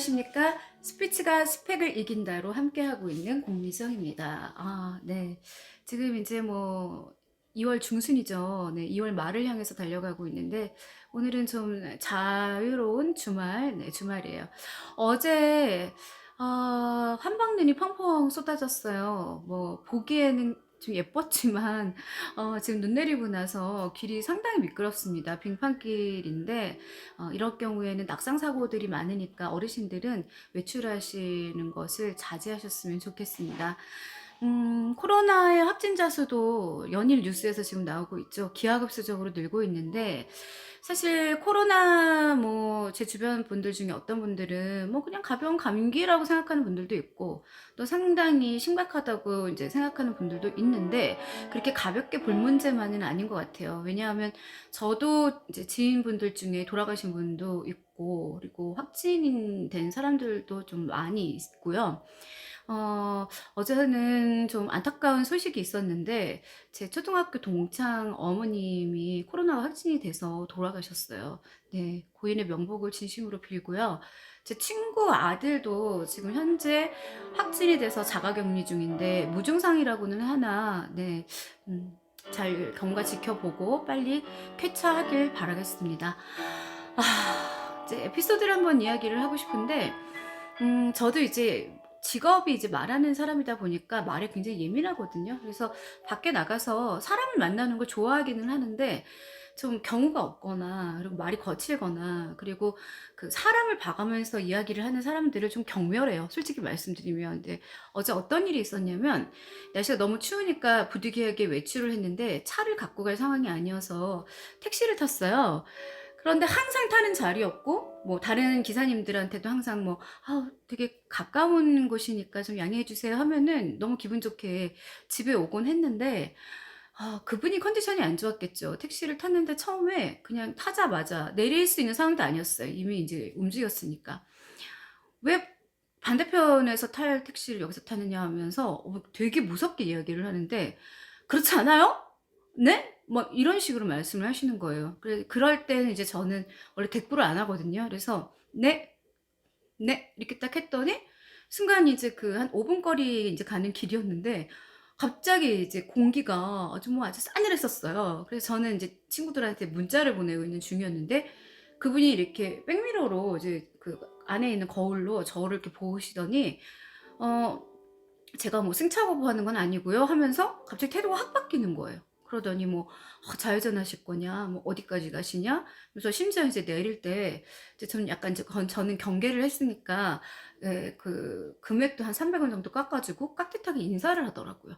안녕하십니까? 스피치가 스펙을 이긴다로 함께하고 있는 공미정입니다. 네. 지금 이제 뭐 2월 중순이죠. 네, 2월 말을 향해서 달려가고 있는데 오늘은 좀 자유로운 주말, 네, 주말이에요. 어제 한방눈이 펑펑 쏟아졌어요. 뭐 보기에는 좀 예뻤지만 지금 눈 내리고 나서 길이 상당히 미끄럽습니다. 빙판길인데 이럴 경우에는 낙상 사고들이 많으니까 어르신들은 외출하시는 것을 자제하셨으면 좋겠습니다. 코로나의 확진자 수도 연일 뉴스에서 지금 나오고 있죠. 기하급수적으로 늘고 있는데 사실 코로나 뭐 제 주변 분들 중에 어떤 분들은 뭐 그냥 가벼운 감기라고 생각하는 분들도 있고 또 상당히 심각하다고 이제 생각하는 분들도 있는데 그렇게 가볍게 볼 문제만은 아닌 것 같아요. 왜냐하면 저도 이제 지인분들 중에 돌아가신 분도 있고 그리고 확진된 사람들도 좀 많이 있고요. 어제는 좀 안타까운 소식이 있었는데 제 초등학교 동창 어머님이 코로나 확진이 돼서 돌아가셨어요. 네, 고인의 명복을 진심으로 빌고요. 제 친구 아들도 지금 현재 확진이 돼서 자가격리 중인데 무증상이라고는 하나, 네, 잘 경과 지켜보고 빨리 쾌차하길 바라겠습니다. 이제 에피소드를 한번 이야기를 하고 싶은데, 저도 이제 직업이 이제 말하는 사람이다 보니까 말에 굉장히 예민하거든요. 그래서 밖에 나가서 사람을 만나는 걸 좋아하기는 하는데 좀 경우가 없거나 그리고 말이 거칠거나 그리고 그 사람을 봐가면서 이야기를 하는 사람들을 좀 경멸해요. 솔직히 말씀드리면. 근데 어제 어떤 일이 있었냐면 날씨가 너무 추우니까 부득이하게 외출을 했는데 차를 갖고 갈 상황이 아니어서 택시를 탔어요. 그런데 항상 타는 자리였고 뭐 다른 기사님들한테도 항상 뭐 되게 가까운 곳이니까 좀 양해해 주세요 하면은 너무 기분 좋게 집에 오곤 했는데 그분이 컨디션이 안 좋았겠죠. 택시를 탔는데 처음에 그냥 타자마자 내릴 수 있는 상황도 아니었어요. 이미 이제 움직였으니까. 왜 반대편에서 탈 택시를 여기서 타느냐 하면서 되게 무섭게 이야기를 하는데 그렇지 않아요? 네? 뭐 이런 식으로 말씀을 하시는 거예요. 그럴 때는 이제 저는 원래 대꾸를 안 하거든요. 그래서 네, 네 이렇게 딱 했더니 순간 이제 그 한 5분 거리 이제 가는 길이었는데 갑자기 이제 공기가 아주 뭐 아주 싸늘했었어요. 그래서 저는 이제 친구들한테 문자를 보내고 있는 중이었는데 그분이 이렇게 백미러로 이제 그 안에 있는 거울로 저를 이렇게 보시더니 어 제가 뭐 승차거부하는 건 아니고요 하면서 갑자기 태도가 확 바뀌는 거예요. 그러더니 뭐 좌회전 하실 거냐, 뭐 어디까지 가시냐, 그래서 심지어 이제 내릴 때 이제 저는 약간 이제 저는 경계를 했으니까 예, 그 금액도 한 300원 정도 깎아주고 깍듯하게 인사를 하더라고요.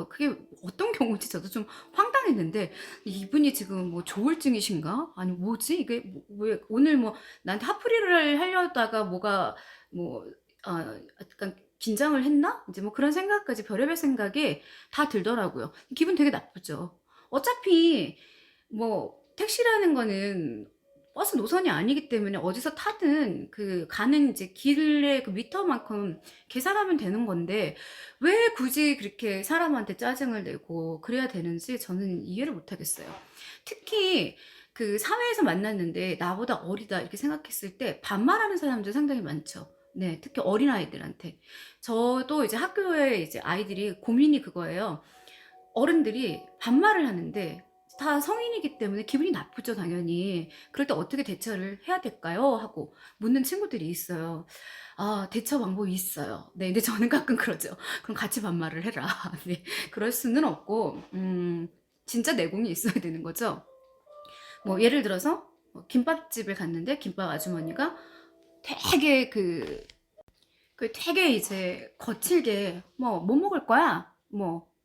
그게 어떤 경우인지 저도 좀 황당했는데 이분이 지금 뭐 조울증이신가? 아니 뭐지 이게 왜 오늘 뭐 나한테 화풀이를 하려다가 뭐가 뭐 약간 긴장을 했나? 이제 뭐 그런 생각까지 별의별 생각이 다 들더라고요. 기분 되게 나쁘죠. 어차피 뭐 택시라는 거는 버스 노선이 아니기 때문에 어디서 타든 그 가는 이제 길의 그 미터만큼 계산하면 되는 건데 왜 굳이 그렇게 사람한테 짜증을 내고 그래야 되는지 저는 이해를 못 하겠어요. 특히 그 사회에서 만났는데 나보다 어리다 이렇게 생각했을 때 반말하는 사람들 상당히 많죠. 네, 특히 어린아이들한테. 저도 이제 학교에 이제 아이들이 고민이 그거예요. 어른들이 반말을 하는데 다 성인이기 때문에 기분이 나쁘죠, 당연히. 그럴 때 어떻게 대처를 해야 될까요? 하고 묻는 친구들이 있어요. 대처 방법이 있어요. 네, 근데 저는 가끔 그러죠. 그럼 같이 반말을 해라. 네, 그럴 수는 없고, 진짜 내공이 있어야 되는 거죠. 뭐, 예를 들어서, 김밥집을 갔는데, 김밥 아주머니가 되게 되게 이제 거칠게 뭐 먹을 거야?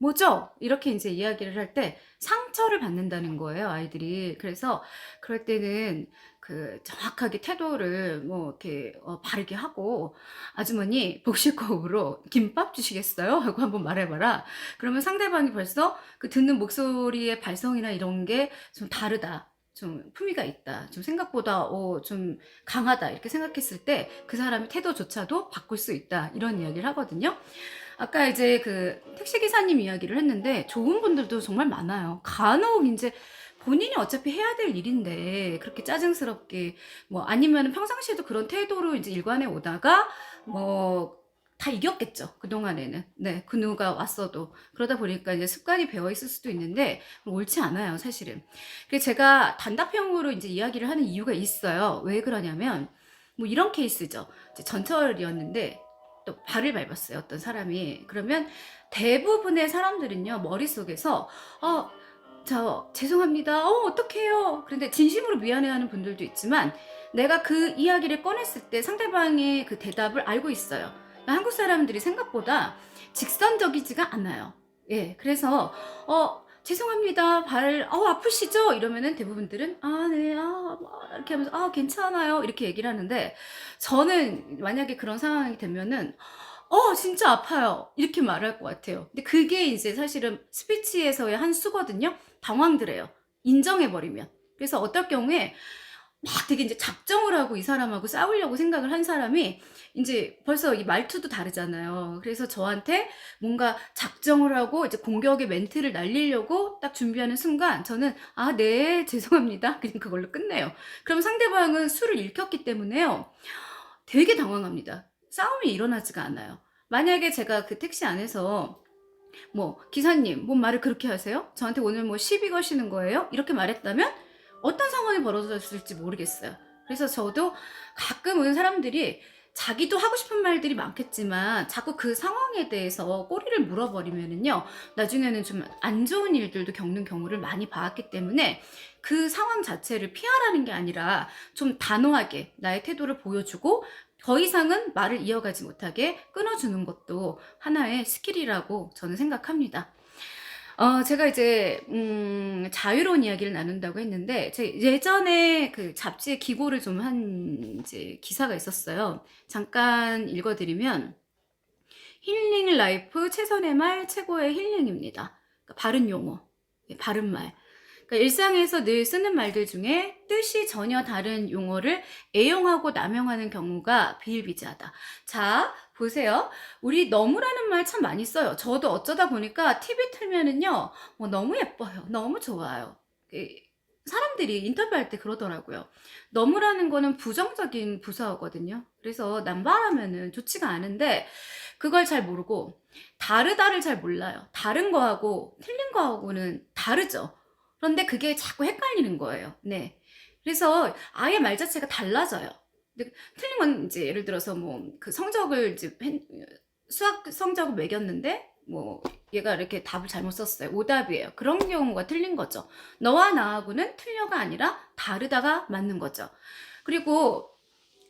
뭐죠? 이렇게 이제 이야기를 할 때 상처를 받는다는 거예요, 아이들이. 그래서 그럴 때는 그 정확하게 태도를 뭐 이렇게 바르게 하고 아주머니 복식호흡으로 김밥 주시겠어요? 하고 한번 말해봐라. 그러면 상대방이 벌써 그 듣는 목소리의 발성이나 이런 게 좀 다르다. 좀 품위가 있다. 좀 생각보다 좀 강하다 이렇게 생각했을 때 그 사람의 태도조차도 바꿀 수 있다 이런 이야기를 하거든요. 아까 이제 그 택시기사님 이야기를 했는데 좋은 분들도 정말 많아요. 간혹 이제 본인이 어차피 해야 될 일인데 그렇게 짜증스럽게 뭐 아니면은 평상시에도 그런 태도로 이제 일관해 오다가 뭐 다 이겼겠죠. 그동안에는. 네. 그 누가 왔어도. 그러다 보니까 이제 습관이 배어 있을 수도 있는데 옳지 않아요, 사실은. 그래서 제가 단답형으로 이제 이야기를 하는 이유가 있어요. 왜 그러냐면 뭐 이런 케이스죠. 이제 전철이었는데 또 발을 밟았어요, 어떤 사람이. 그러면 대부분의 사람들은요, 머릿속에서 저 죄송합니다. 어떡해요. 그런데 진심으로 미안해하는 분들도 있지만 내가 그 이야기를 꺼냈을 때 상대방의 그 대답을 알고 있어요. 그러니까 한국 사람들이 생각보다 직선적이지가 않아요. 예, 그래서 죄송합니다. 아프시죠? 이러면은 대부분들은 네, 뭐 이렇게 하면서 괜찮아요. 이렇게 얘기를 하는데 저는 만약에 그런 상황이 되면은 진짜 아파요. 이렇게 말할 것 같아요. 근데 그게 이제 사실은 스피치에서의 한 수거든요. 당황들해요. 인정해버리면. 그래서 어떨 경우에 막 되게 이제 작정을 하고 이 사람하고 싸우려고 생각을 한 사람이 이제 벌써 이 말투도 다르잖아요. 그래서 저한테 뭔가 작정을 하고 이제 공격의 멘트를 날리려고 딱 준비하는 순간 저는 네, 죄송합니다. 그냥 그걸로 끝내요. 그럼 상대방은 수를 읽혔기 때문에요. 되게 당황합니다. 싸움이 일어나지가 않아요. 만약에 제가 그 택시 안에서 뭐 기사님 뭔 말을 그렇게 하세요? 저한테 오늘 뭐 시비 거시는 거예요? 이렇게 말했다면 어떤 상황이 벌어졌을지 모르겠어요. 그래서 저도 가끔은 사람들이 자기도 하고 싶은 말들이 많겠지만 자꾸 그 상황에 대해서 꼬리를 물어버리면은요, 나중에는 좀 안 좋은 일들도 겪는 경우를 많이 봤기 때문에 그 상황 자체를 피하라는 게 아니라 좀 단호하게 나의 태도를 보여주고 더 이상은 말을 이어가지 못하게 끊어주는 것도 하나의 스킬이라고 저는 생각합니다. 제가 이제 자유로운 이야기를 나눈다고 했는데 제 예전에 그 잡지에 기고를 좀 한 이제 기사가 있었어요. 잠깐 읽어드리면 힐링 라이프 최선의 말 최고의 힐링입니다. 그러니까 바른 용어, 바른 말. 그러니까 일상에서 늘 쓰는 말들 중에 뜻이 전혀 다른 용어를 애용하고 남용하는 경우가 비일비재하다. 자, 보세요. 우리 너무라는 말 참 많이 써요. 저도 어쩌다 보니까 TV 틀면은요, 너무 예뻐요. 너무 좋아요. 사람들이 인터뷰할 때 그러더라고요. 너무라는 거는 부정적인 부사어거든요. 그래서 남발하면은 좋지가 않은데 그걸 잘 모르고 다르다를 잘 몰라요. 다른 거하고 틀린 거하고는 다르죠. 그런데 그게 자꾸 헷갈리는 거예요. 네. 그래서 아예 말 자체가 달라져요. 근데 틀린 건 이제 예를 들어서 뭐 그 성적을 이제 수학 성적을 매겼는데 뭐 얘가 이렇게 답을 잘못 썼어요. 오답이에요. 그런 경우가 틀린 거죠. 너와 나하고는 틀려가 아니라 다르다가 맞는 거죠. 그리고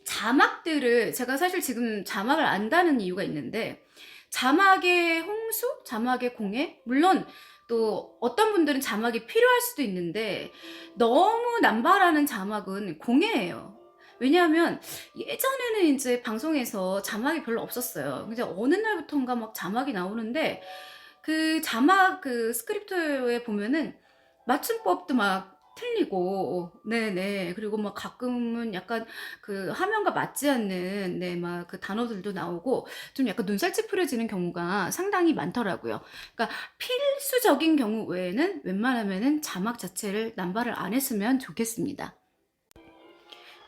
자막들을 제가 사실 지금 자막을 안다는 이유가 있는데 자막의 홍수, 자막의 공해, 물론 또 어떤 분들은 자막이 필요할 수도 있는데 너무 남발하는 자막은 공해예요. 왜냐하면 예전에는 이제 방송에서 자막이 별로 없었어요. 근데 어느 날부터인가 막 자막이 나오는데 그 자막 그 스크립트에 보면은 맞춤법도 막 틀리고, 네네. 그리고 막 가끔은 약간 그 화면과 맞지 않는, 네, 막 그 단어들도 나오고, 좀 약간 눈살 찌푸려지는 경우가 상당히 많더라고요. 그러니까 필수적인 경우 외에는 웬만하면은 자막 자체를 남발을 안 했으면 좋겠습니다.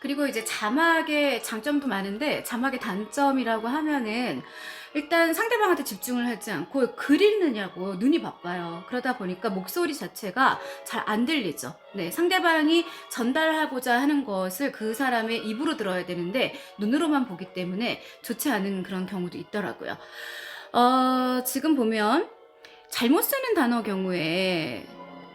그리고 이제 자막의 장점도 많은데 자막의 단점이라고 하면은 일단 상대방한테 집중을 하지 않고 글 읽느냐고 눈이 바빠요. 그러다 보니까 목소리 자체가 잘 안 들리죠. 네, 상대방이 전달하고자 하는 것을 그 사람의 입으로 들어야 되는데 눈으로만 보기 때문에 좋지 않은 그런 경우도 있더라고요. 지금 보면 잘못 쓰는 단어 경우에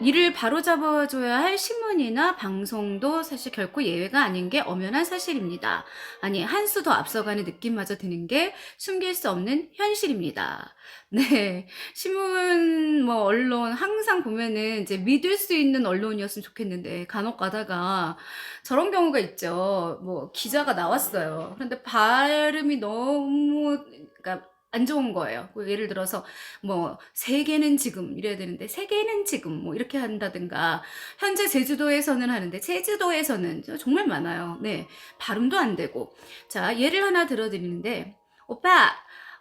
이를 바로잡아줘야 할 신문이나 방송도 사실 결코 예외가 아닌 게 엄연한 사실입니다. 아니, 한 수 더 앞서가는 느낌마저 드는 게 숨길 수 없는 현실입니다. 네. 신문, 뭐, 언론, 항상 보면은 이제 믿을 수 있는 언론이었으면 좋겠는데, 간혹 가다가 저런 경우가 있죠. 뭐, 기자가 나왔어요. 그런데 발음이 너무, 그러니까 안 좋은 거예요. 예를 들어서 뭐 세계는 지금 이래야 되는데 세계는 지금 뭐 이렇게 한다든가 현재 제주도에서는 하는데 제주도에서는 정말 많아요. 네, 발음도 안 되고. 자, 예를 하나 들어드리는데 오빠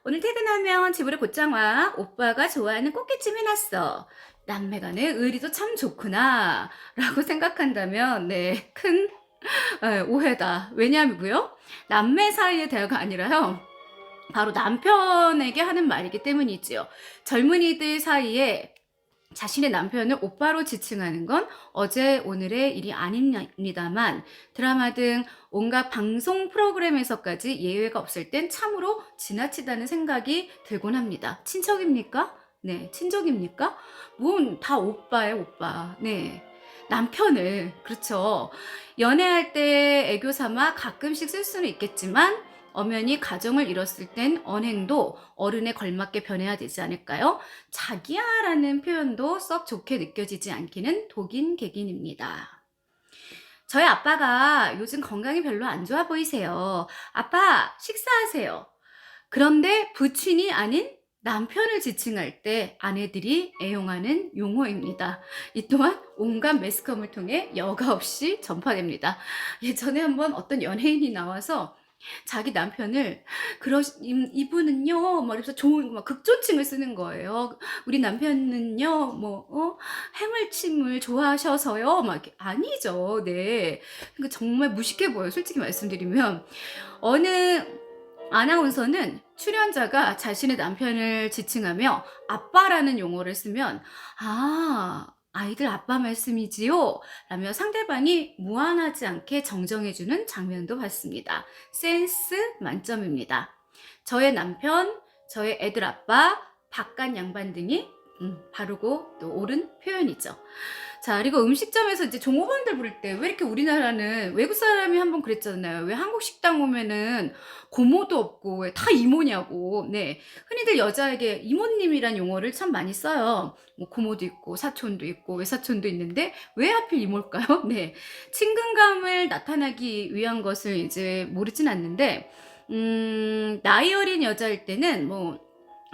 오늘 퇴근하면 집으로 곧장 와. 오빠가 좋아하는 꽃게찜 해놨어. 남매 간의 의리도 참 좋구나. 라고 생각한다면, 네, 큰 오해다. 왜냐하면요, 남매 사이의 대화가 아니라요, 바로 남편에게 하는 말이기 때문이지요. 젊은이들 사이에 자신의 남편을 오빠로 지칭하는 건 어제 오늘의 일이 아닙니다만 드라마 등 온갖 방송 프로그램에서까지 예외가 없을 땐 참으로 지나치다는 생각이 들곤 합니다. 친척입니까? 네, 친족입니까? 뭔 다 오빠예요, 오빠. 네. 남편을, 그렇죠. 연애할 때 애교 삼아 가끔씩 쓸 수는 있겠지만 엄연히 가정을 이뤘을 땐 언행도 어른에 걸맞게 변해야 되지 않을까요? 자기야라는 표현도 썩 좋게 느껴지지 않기는 독인 객인입니다. 저희 아빠가 요즘 건강이 별로 안 좋아 보이세요. 아빠, 식사하세요. 그런데 부친이 아닌 남편을 지칭할 때 아내들이 애용하는 용어입니다. 이 또한 온갖 매스컴을 통해 여과 없이 전파됩니다. 예전에 한번 어떤 연예인이 나와서 자기 남편을 이분은요 막 이러면서 좋은 막 극존칭을 쓰는 거예요. 우리 남편은요 해물찜을 좋아하셔서요 막 이렇게. 아니죠. 네. 그러니까 정말 무식해 보여요. 솔직히 말씀드리면 어느 아나운서는 출연자가 자신의 남편을 지칭하며 아빠라는 용어를 쓰면 아이들 아빠 말씀이지요? 라며 상대방이 무안하지 않게 정정해주는 장면도 봤습니다. 센스 만점입니다. 저의 남편, 저의 애들 아빠, 바깥 양반 등이 바르고 또 옳은 표현이죠. 자, 그리고 음식점에서 이제 종업원들 부를 때 왜 이렇게 우리나라는 외국 사람이 한번 그랬잖아요. 왜 한국 식당 오면은 고모도 없고 왜 다 이모냐고. 네. 흔히들 여자에게 이모님이란 용어를 참 많이 써요. 뭐 고모도 있고 사촌도 있고 외사촌도 있는데 왜 하필 이모일까요? 네. 친근감을 나타나기 위한 것을 이제 모르진 않는데 나이 어린 여자일 때는 뭐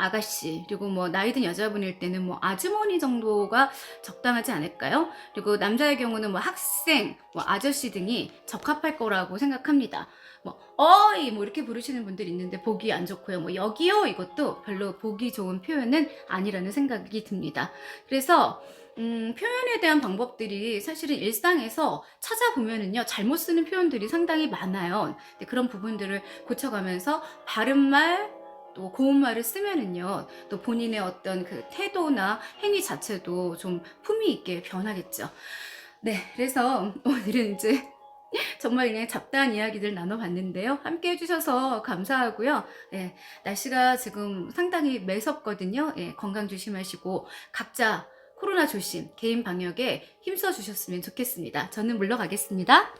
아가씨, 그리고 뭐 나이 든 여자분일 때는 뭐 아주머니 정도가 적당하지 않을까요? 그리고 남자의 경우는 뭐 학생, 뭐 아저씨 등이 적합할 거라고 생각합니다. 뭐 어이 뭐 이렇게 부르시는 분들 있는데 보기 안 좋고요. 뭐 여기요 이것도 별로 보기 좋은 표현은 아니라는 생각이 듭니다. 그래서 표현에 대한 방법들이 사실은 일상에서 찾아보면은요, 잘못 쓰는 표현들이 상당히 많아요. 근데 그런 부분들을 고쳐가면서 바른말, 또 고운말을 쓰면은요, 또 본인의 어떤 그 태도나 행위 자체도 좀 품위 있게 변하겠죠. 네, 그래서 오늘은 이제 정말 그냥 잡다한 이야기들 나눠봤는데요. 함께 해주셔서 감사하고요. 네, 날씨가 지금 상당히 매섭거든요. 네, 건강 조심하시고 각자 코로나 조심, 개인 방역에 힘써 주셨으면 좋겠습니다. 저는 물러가겠습니다.